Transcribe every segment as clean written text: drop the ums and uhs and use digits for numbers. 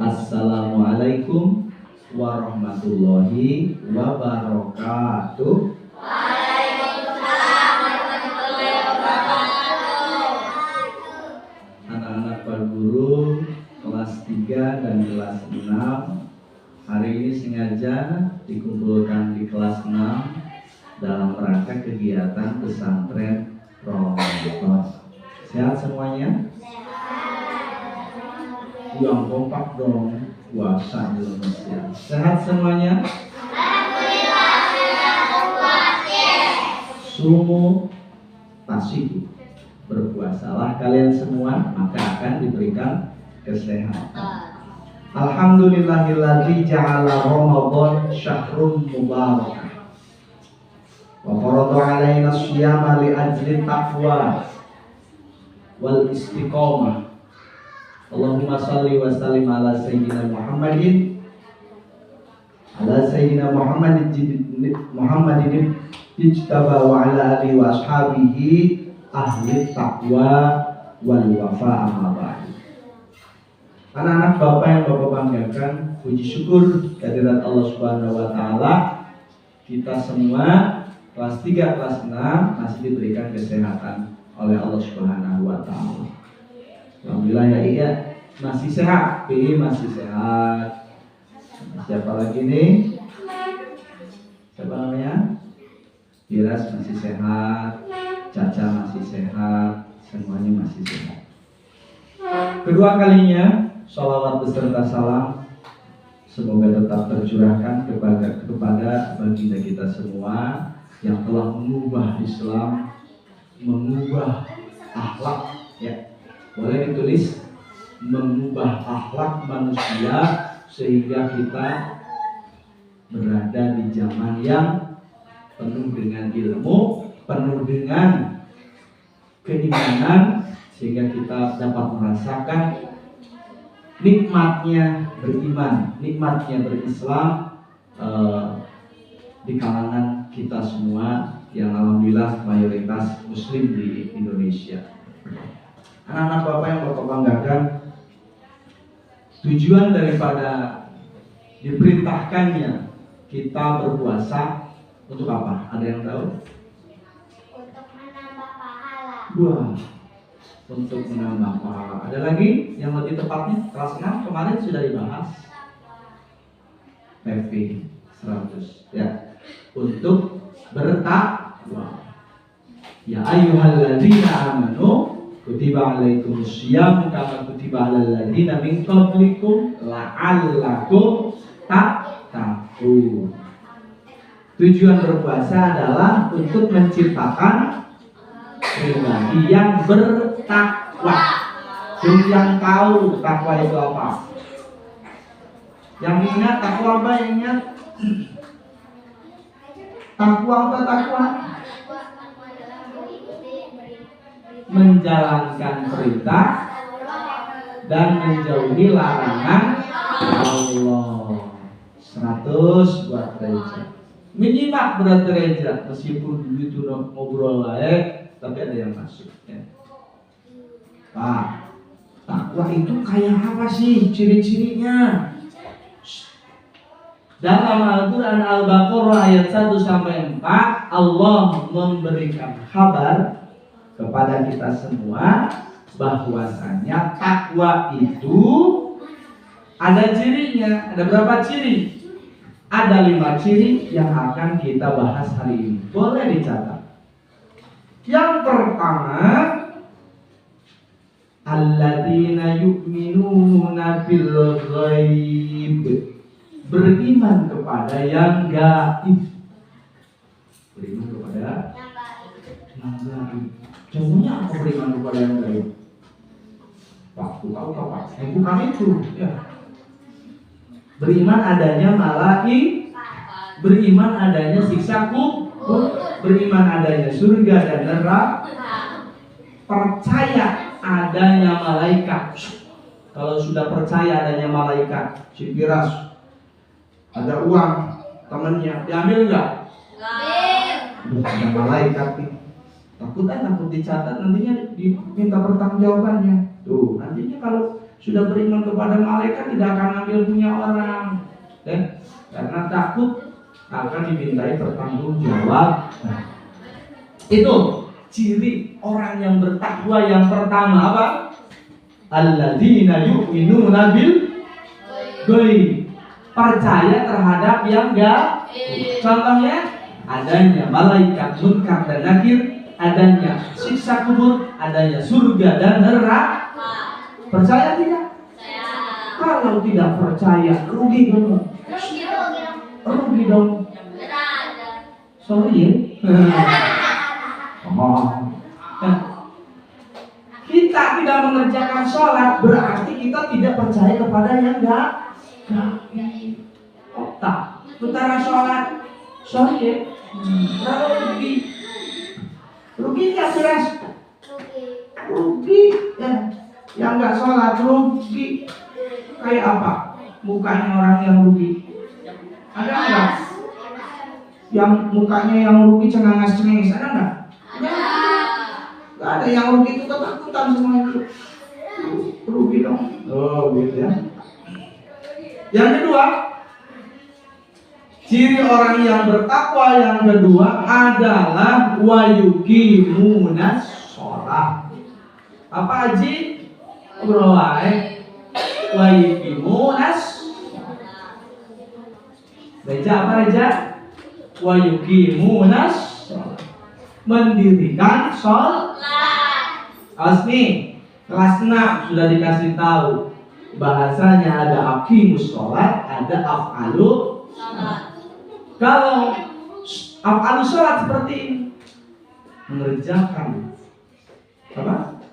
Assalamualaikum warahmatullahi wabarakatuh. Waalaikumsalam warahmatullahi wabarakatuh. Anak-anak Pak Guru kelas 3 dan kelas 6 hari ini sengaja dikumpulkan di kelas 6 dalam rangka kegiatan pesantren Ramadan. Sehat semuanya? Yang kompak dong, puasa di Indonesia. Sehat semuanya? Alhamdulillah sehat kuat. Sumu tasiku, berpuasalah kalian semua, maka akan diberikan kesehatan. Alhamdulillahilladzi ja'ala Ramadan syahrun mubarakah wa farada 'alaina shiyama li ajli taqwa wal istiqomah. Allahumma salli wa sallim ala sayyidina Muhammadin ijtaba wa ala alihi wa ashabihi ahli taqwa wal wafa amma ba'du. Anak-anak Bapak yang Bapak banggakan, puji syukur kehadirat Allah Subhanahu wa taala, kita semua kelas 3 kelas 6 masih diberikan kesehatan oleh Allah Subhanahu wa taala. Alhamdulillah ya, iya masih sehat, PI masih sehat. Siapa lagi nih? Siapa namanya? Diras masih sehat, Caca masih sehat, semuanya masih sehat. Kedua kalinya, sholawat beserta salam semoga tetap tercurahkan kepada baginda kita semua yang telah mengubah Islam, mengubah akhlak, ya. Boleh ditulis mengubah akhlak manusia sehingga kita berada di zaman yang penuh dengan ilmu, penuh dengan keimanan, sehingga kita dapat merasakan nikmatnya beriman, nikmatnya berislam di kalangan kita semua yang alhamdulillah mayoritas muslim di Indonesia. Anak-anak Bapak yang Bapak banggakan, tujuan daripada diperintahkannya kita berpuasa untuk apa? Ada yang tahu? Untuk menambah pahala. Wah, untuk menambah pahala. Ada lagi yang lebih tepatnya? Kelas 6 kemarin sudah dibahas. PV 100 ya. Untuk bertakwa. Ya ayyuhalladzina amanu kutiba alaikumusiyam kama kutiba alal ladzina min qablikum la'allakum tattaqun. Tujuan berpuasa adalah untuk menciptakan pribadi yang bertakwa. Yang tahu takwa itu apa? Yang ingat takwa apa? Yang ingat takwa apa? Takwa menjalankan perintah dan menjauhi larangan Allah. 100 buat derajat. Minimal berat derajat, meskipun begitu ngobrol lain, tapi ada yang masuk. Ya. Pak, takwa itu kayak apa sih ciri-cirinya? Dalam Al-Quran Al-Baqarah ayat 1-4 Allah memberikan kabar kepada kita semua bahwasanya takwa itu ada cirinya. Ada berapa ciri? Ada 5 ciri yang akan kita bahas hari ini. Boleh dicatat. Yang pertama, alladzina yu'minuna bil ghaib, beriman kepada yang gaib. Beriman kepada yang gaib. Contohnya apa beriman kepada yang gaib? Waktu tahu kapan? Bukan itu. Ya. Beriman adanya malaikat, beriman adanya siksa kubur, beriman adanya surga dan neraka, percaya adanya malaikat. Kalau sudah percaya adanya malaikat, si Firas ada uang temennya, diambil enggak? Ada malaikat nih. Takut dicatat nantinya diminta pertanggungjawabannya. Tuh, nantinya kalau sudah beriman kepada malaikat tidak akan ambil punya orang, karena takut akan dimintai pertanggungjawab. Itu ciri orang yang bertakwa yang pertama apa? Alladzina yu'minuna bil ghaib, percaya terhadap yang gaib. Contohnya adanya malaikat, munkar dan nakir, adanya siksa kubur, adanya surga dan neraka. Percaya tidak? Kalau tidak percaya, rugi dong. Rugi dong. Sorry ya. Kita tidak mengerjakan sholat berarti kita tidak percaya kepada yang gaib. Otak utara sholat, sorry ya. Rugi nggak beres? Rugi ya. Yang nggak sholat rugi. Kayak apa? Mukanya orang yang rugi. Ada nggak? Yang mukanya yang rugi cengangas-cengengis, ada nggak? Nggak ada. Yang rugi itu ketakutan semua itu. Rugi dong. Oh gitu ya. Yang kedua, ciri orang yang bertakwa yang kedua adalah wayuqimunas sholat. Apa Haji? Beroleh wayuqimunas. Reja apa Reja? Wayuqimunas sholat, mendirikan sholat. Asni kelas 6 sudah dikasih tahu bahasanya ada aqimus sholat, ada af'alu sholat. Kalau af'alu sholat seperti ini, mengerjakan apa?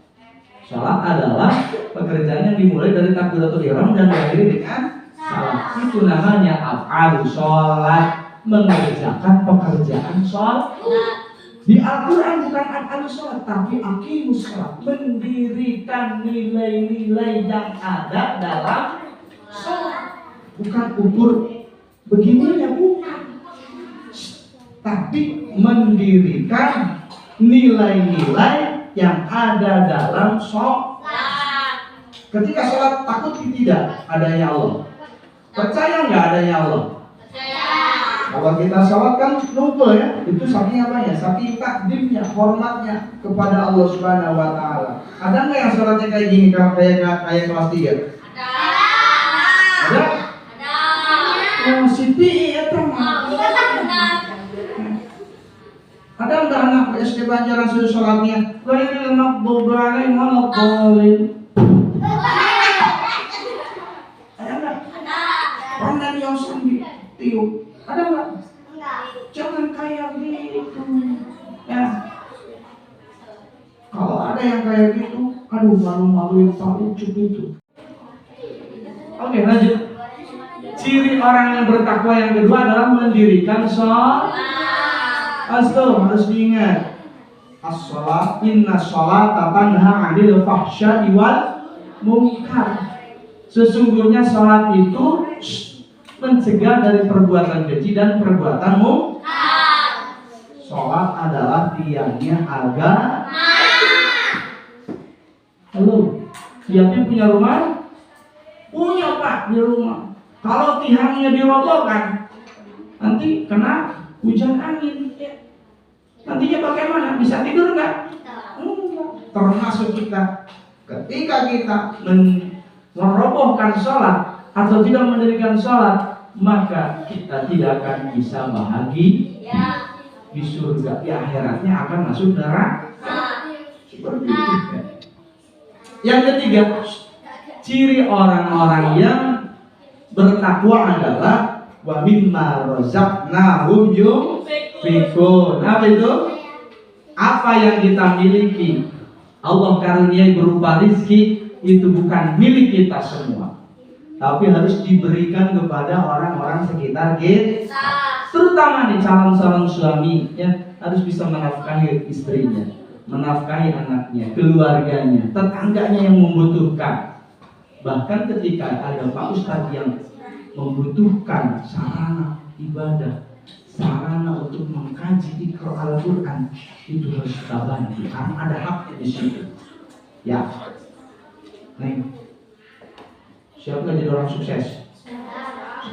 Sholat adalah pekerjaan yang dimulai dari takbiratul ihram dan berakhir dengan salat. Itu namanya af'alu sholat, mengerjakan pekerjaan sholat. Di Al-Quran bukan af'alu sholat, tapi aqimus sholat, mendirikan nilai-nilai yang ada dalam sholat. Bukan ukur begininya, bukan, tapi mendirikan nilai-nilai yang ada dalam sholat. Ketika sholat takut tidak adanya Allah? Percaya nggak adanya Allah? Percaya. Kalau kita sholat kan lupa ya, itu saking apa ya? Saking takdimnya, hormatnya kepada Allah Subhanahu Wa Taala. Ada nggak yang sholatnya kayak gini, kayak kelas 3? Ada. Oh, Siti ya teman. Ada nggak anak SD Banjaran sudah sholatnya? Ghairil maghdubi alaihim waladdallin. Ada nggak? Pernah yang tiup? Ada nggak? Jangan kayak gitu. Ya. Kalau ada yang kayak gitu, aduh malu-malu yang tak ucup itu. Oke, lanjut. Ciri orang yang bertakwa yang kedua adalah mendirikan sholat. Asto harus diingat. As-sholat, inna sholata tanha 'anil fahsya'i wal munkar. Sesungguhnya sholat itu mencegah dari perbuatan keji dan perbuatan munkar. Sholat adalah tiangnya agama. Halo, siapa punya rumah? Punya Pak di rumah. Kalau tiangnya dirobohkan, nanti kena hujan angin. Nantinya bagaimana? Bisa tidur nggak? Enggak. Termasuk kita, ketika kita merobohkan sholat atau tidak mendirikan sholat, maka kita tidak akan bisa bahagia di surga. Di akhiratnya akan masuk neraka. Seperti itu. Yang ketiga, ciri orang-orang yang bertakwa adalah wa mimma razaqnahum yunfiqun. Apa itu? Apa yang kita miliki Allah karuniai berupa rizki, itu bukan milik kita semua, tapi harus diberikan kepada orang-orang sekitar kita. Terutama nih calon-calon suami ya, harus bisa menafkahi istrinya, menafkahi anaknya, keluarganya, tetangganya yang membutuhkan. Bahkan ketika ada Pak Ustadz yang membutuhkan sarana ibadah, sarana untuk mengkaji Iqra Al-Quran, itu harus kita bantu karena ada haknya di situ. Ya, nih Siap nggak jadi orang sukses?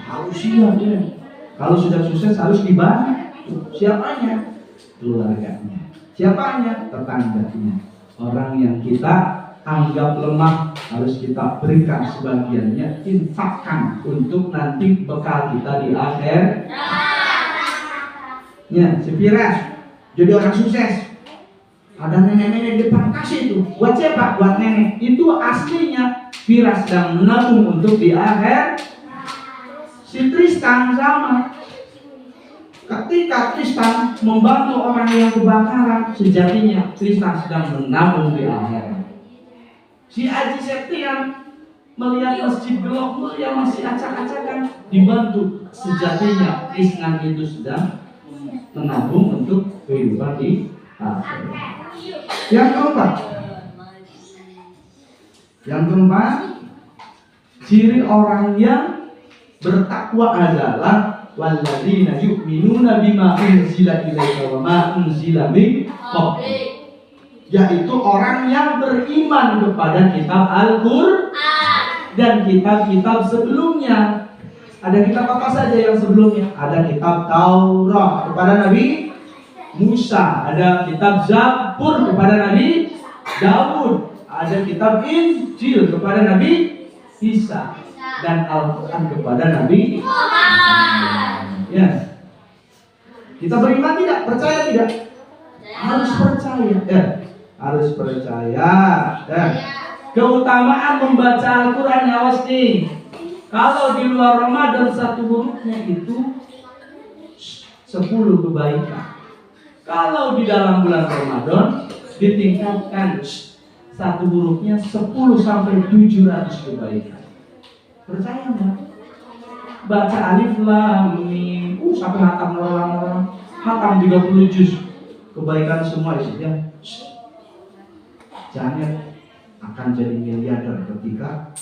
Harus siap ya. Kalau sudah sukses harus dibantu. Siapanya? Keluarganya. Siapanya? Tetangganya. Orang yang kita anggap lemah harus kita berikan sebagiannya, infakkan untuk nanti bekal kita di akhir. Ya, si Firas jadi orang sukses. Ada nenek-nenek di depan kasih itu. Buat siapa? Buat nenek. Itu aslinya Firas sedang menabung untuk di akhir. Si Tristan sama. Ketika Tristan membantu orang yang kebakaran, sejatinya Tristan sedang menabung di akhir. Si Haji Septian melihat masjid gelap mulia masih acak-acakan, dibantu, sejatinya Tristan itu sedang menabung untuk kehidupan di akhir. Yang keempat, ciri orang yang bertakwa adalah walladzina yu'minuna bima unzila ilaika wa ma unzila min qablik, yaitu orang yang beriman kepada kitab Al-Qur'an dan kitab-kitab sebelumnya. Ada kitab apa saja yang sebelumnya? Ada kitab Taurat kepada Nabi Musa, ada kitab Zabur kepada Nabi Daud, ada kitab Injil kepada Nabi Isa, dan Al-Quran kepada Nabi Muhammad. Ya. Kita beriman tidak? Percaya tidak? Harus percaya. Ya. Harus percaya. Ya. Keutamaan membaca Al-Quran ya pasti. Kalau di luar Ramadan satu hurufnya itu 10 kebaikan. Kalau di dalam bulan Ramadan ditingkatkan satu hurufnya 10 sampai 700 kebaikan. Percaya nggak? Baca alif lam mim, sampai hatam orang-orang, hatam 30 juz, kebaikan semua isinya. Jangan akan jadi miliarder ketika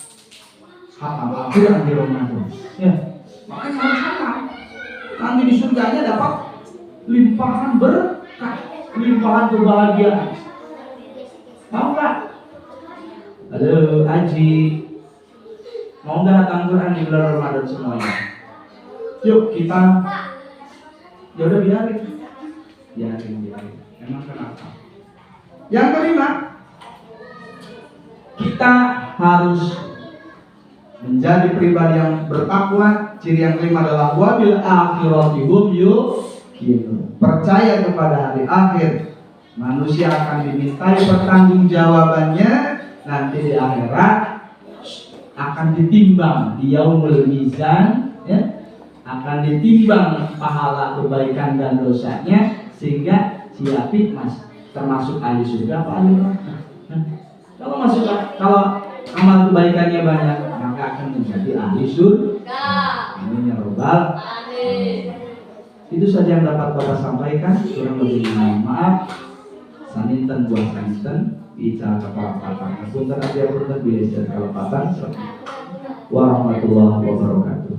hatam Al-Quran di Ramadan. Ya, makanya harus hatam. Nanti di surganya dapat limpahan berkah, limpahan kebahagiaan. Mau nggak? Halo Aji, mau nggak hatam Quran di bulan Ramadan semuanya? Yuk kita. Ya udah biarin. Emang kenapa? Yang kelima, kita harus menjadi pribadi yang bertakwa. Ciri yang kelima adalah wabil akhirati hum yuqinun. Percaya kepada hari akhir. Manusia akan dimintai pertanggungjawabannya nanti di akhirat, akan ditimbang di yaumul mizan, ya, akan ditimbang pahala kebaikan dan dosanya, sehingga siapin mas termasuk ahli surga apa ahli neraka. Kalau amal kebaikannya banyak, maka akan menjadi ahli surga. Amin ya rabbal alamin. Itu saja yang dapat Bapak sampaikan. Kurang lebih mohon maaf. Saninten buah saninten bicara kepala-patan. Punten abdi punten biasa kepala-patan. Warahmatullahi wabarakatuh.